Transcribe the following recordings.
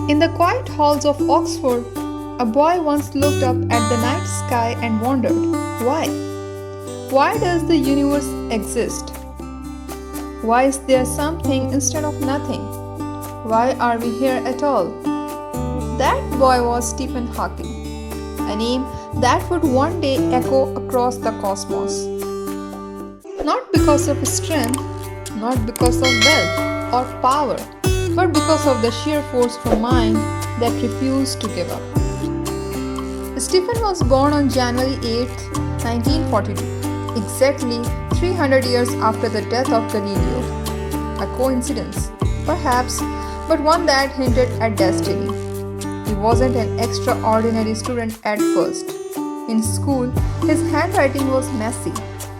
In the quiet halls of Oxford, a boy once looked up at the night sky and wondered, why? Why does the universe exist? Why is there something instead of nothing? Why are we here at all? That boy was Stephen Hawking, a name that would one day echo across the cosmos. Not because of strength, not because of wealth or power, but because of the sheer force of mind that refused to give up. Stephen was born on January 8, 1942, exactly 300 years after the death of Galileo. A coincidence, perhaps, but one that hinted at destiny. He wasn't an extraordinary student at first. In school, his handwriting was messy,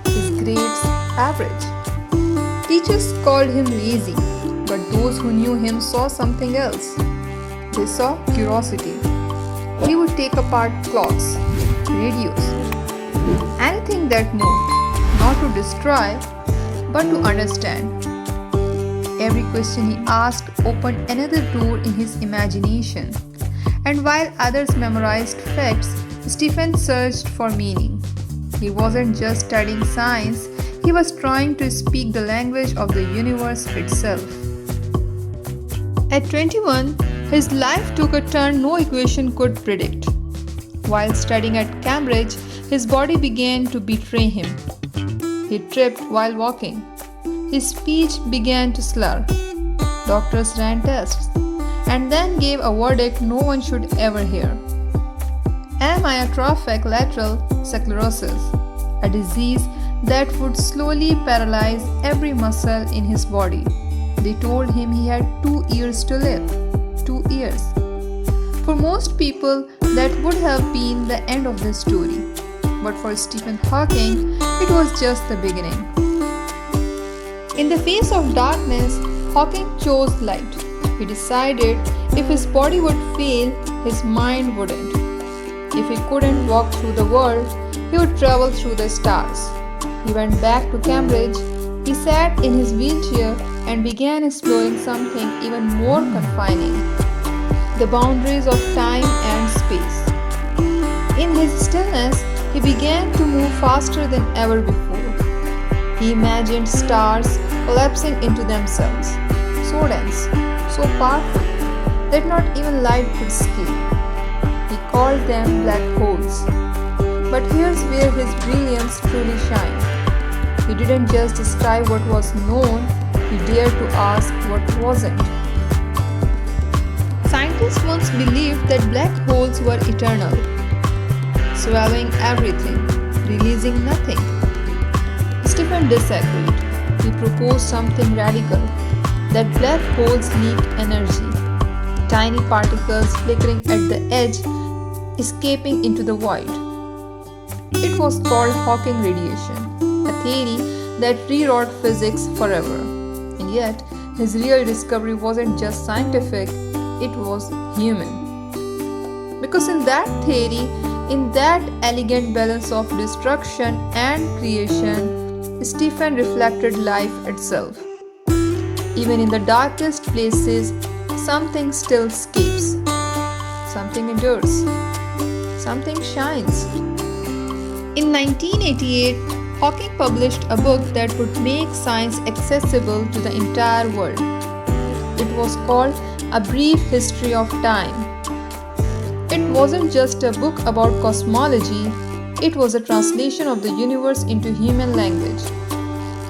his grades average. Teachers called him lazy, but those who knew him saw something else. They saw curiosity. He would take apart clocks, radios, anything that moved, not to destroy, but to understand. Every question he asked opened another door in his imagination. And while others memorized facts, Stephen searched for meaning. He wasn't just studying science, he was trying to speak the language of the universe itself. At 21, his life took a turn no equation could predict. While studying at Cambridge, his body began to betray him. He tripped while walking. His speech began to slur. Doctors ran tests and then gave a verdict no one should ever hear. Amyotrophic lateral sclerosis, a disease that would slowly paralyze every muscle in his body. They told him he had 2 years to live. 2 years. For most people, that would have been the end of the story. But for Stephen Hawking, it was just the beginning. In the face of darkness, Hawking chose light. He decided if his body would fail, his mind wouldn't. If he couldn't walk through the world, he would travel through the stars. He went back to Cambridge. He sat in his wheelchair and began exploring something even more confining: the boundaries of time and space. In his stillness, he began to move faster than ever before. He imagined stars collapsing into themselves, so dense, so powerful, that not even light could escape. He called them black holes. But here's where his brilliance truly shined. He didn't just describe what was known, he dared to ask what wasn't. Scientists once believed that black holes were eternal, swallowing everything, releasing nothing. Stephen disagreed. He proposed something radical, that black holes leak energy, tiny particles flickering at the edge, escaping into the void. It was called Hawking radiation, a theory that rewrote physics forever. And yet, his real discovery wasn't just scientific, it was human. Because in that theory, in that elegant balance of destruction and creation, Stephen reflected life itself. Even in the darkest places, something still escapes, something endures, something shines. In 1988, Hawking published a book that would make science accessible to the entire world. It was called A Brief History of Time. It wasn't just a book about cosmology, it was a translation of the universe into human language.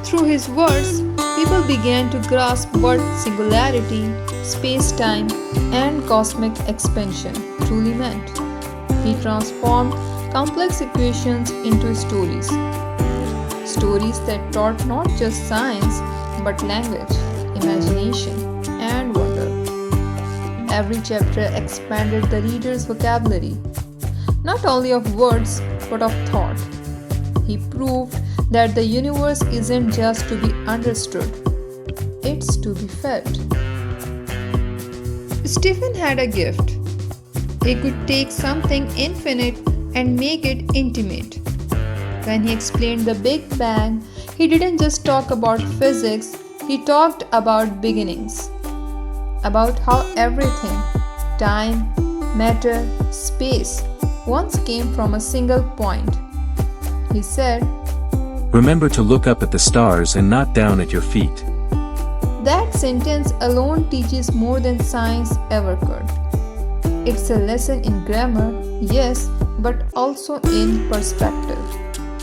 Through his words, people began to grasp what singularity, space-time, and cosmic expansion truly meant. He transformed complex equations into stories. Stories that taught not just science, but language, imagination, and wonder. Every chapter expanded the reader's vocabulary, not only of words, but of thought. He proved that the universe isn't just to be understood, it's to be felt. Stephen had a gift. He could take something infinite and make it intimate. When he explained the Big Bang, he didn't just talk about physics, he talked about beginnings, about how everything, time, matter, space once came from a single point. He said, Remember to look up at the stars and not down at your feet. That sentence alone teaches more than science ever could. It's a lesson in grammar, yes, but also in perspective.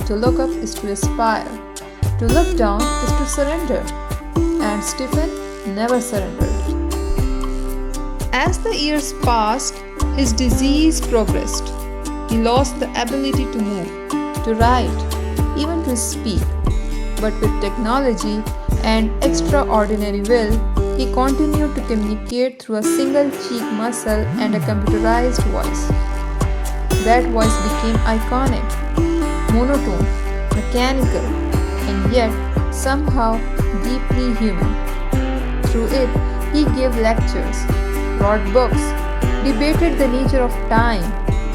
To look up is to aspire. To look down is to surrender. And Stephen never surrendered. As the years passed, his disease progressed. He lost the ability to move, to write, even to speak. But with technology and extraordinary will, he continued to communicate through a single cheek muscle and a computerized voice. That voice became iconic, monotone, mechanical, and yet somehow deeply human. Through it, he gave lectures, wrote books, debated the nature of time,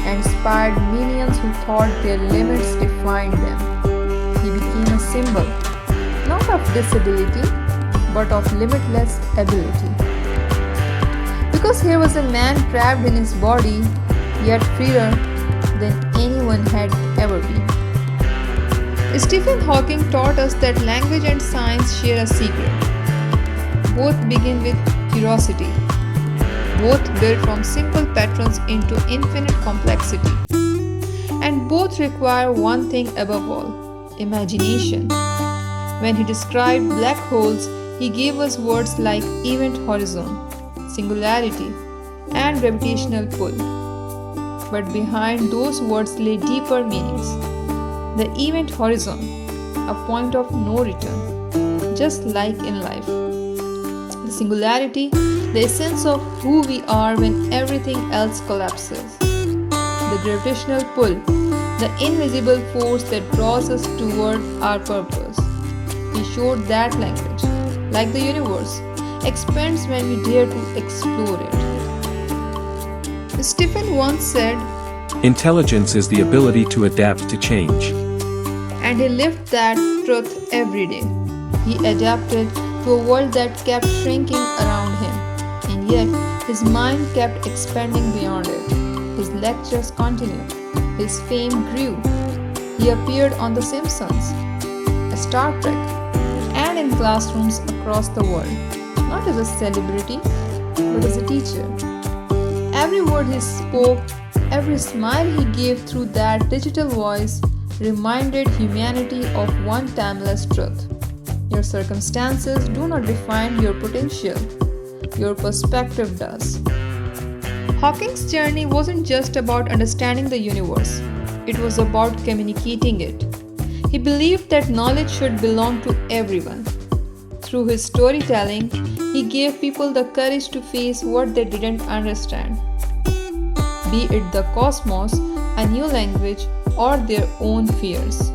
and inspired millions who thought their limits defined them. He became a symbol, not of disability, but of limitless ability. Because here was a man trapped in his body, yet freer than anyone had ever been. Stephen Hawking taught us that language and science share a secret. Both begin with curiosity. Both build from simple patterns into infinite complexity. And both require one thing above all: imagination. When he described black holes, he gave us words like event horizon, singularity, and gravitational pull. But behind those words lay deeper meanings. The event horizon, a point of no return, just like in life. The singularity, the essence of who we are when everything else collapses. The gravitational pull, the invisible force that draws us toward our purpose. He showed that language, like the universe, expands when we dare to explore it. Stephen once said, Intelligence is the ability to adapt to change. And he lived that truth every day. He adapted to a world that kept shrinking around him, and yet his mind kept expanding beyond it. His lectures continued. His fame grew. He appeared on The Simpsons, Star Trek, and in classrooms across the world, not as a celebrity, but as a teacher. Every word he spoke, every smile he gave through that digital voice reminded humanity of one timeless truth. Your circumstances do not define your potential. Your perspective does. Hawking's journey wasn't just about understanding the universe. It was about communicating it. He believed that knowledge should belong to everyone. Through his storytelling, he gave people the courage to face what they didn't understand. Be it the cosmos, a new language, or their own fears.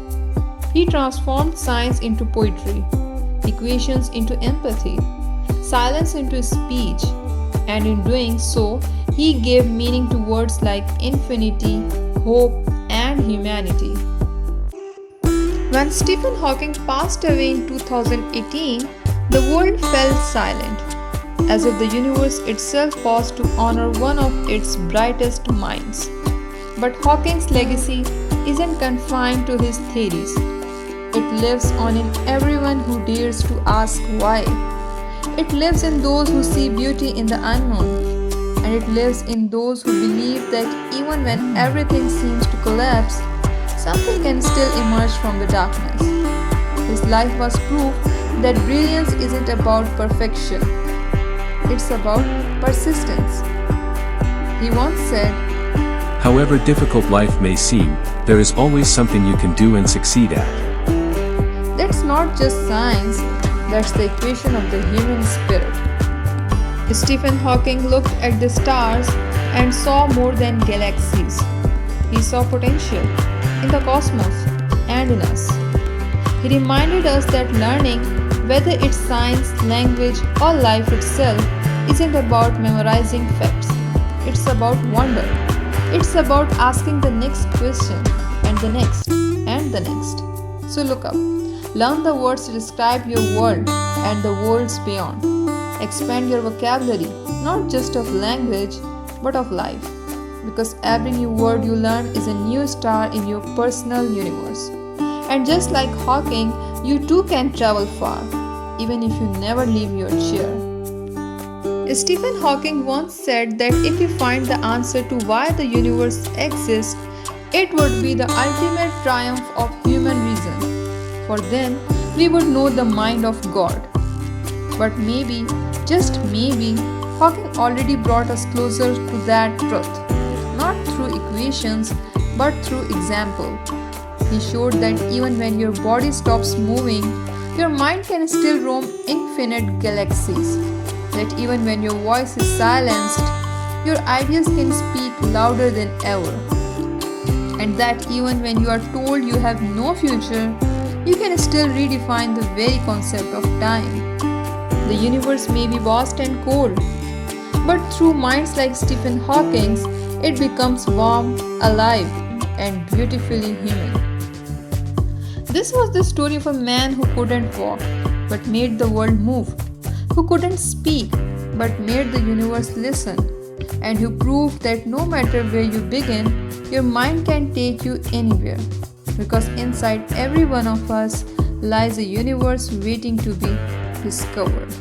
He transformed science into poetry, equations into empathy, silence into speech, and in doing so, he gave meaning to words like infinity, hope, and humanity. When Stephen Hawking passed away in 2018, the world fell silent, as if the universe itself paused to honor one of its brightest minds. But Hawking's legacy isn't confined to his theories. It lives on in everyone who dares to ask why. It lives in those who see beauty in the unknown. And it lives in those who believe that even when everything seems to collapse, something can still emerge from the darkness. His life was proof that brilliance isn't about perfection. It's about persistence. He once said, However difficult life may seem, there is always something you can do and succeed at. That's not just science, that's the equation of the human spirit. Stephen Hawking looked at the stars and saw more than galaxies. He saw potential in the cosmos and in us. He reminded us that learning, whether it's science, language, or life itself, isn't about memorizing facts. It's about wonder. It's about asking the next question, and the next, and the next. So look up. Learn the words to describe your world and the worlds beyond. Expand your vocabulary, not just of language, but of life. Because every new word you learn is a new star in your personal universe. And just like Hawking, you too can travel far, even if you never leave your chair. Stephen Hawking once said that if you find the answer to why the universe exists, it would be the ultimate triumph of human reason. For then, we would know the mind of God. But maybe, just maybe, Hawking already brought us closer to that truth. Not through equations, but through example. He showed that even when your body stops moving, your mind can still roam infinite galaxies. That even when your voice is silenced, your ideas can speak louder than ever. And that even when you are told you have no future, you can still redefine the very concept of time. The universe may be vast and cold, but through minds like Stephen Hawking's, it becomes warm, alive, and beautifully human. This was the story of a man who couldn't walk, but made the world move, who couldn't speak, but made the universe listen, and who proved that no matter where you begin, your mind can take you anywhere, because inside every one of us lies a universe waiting to be discovered.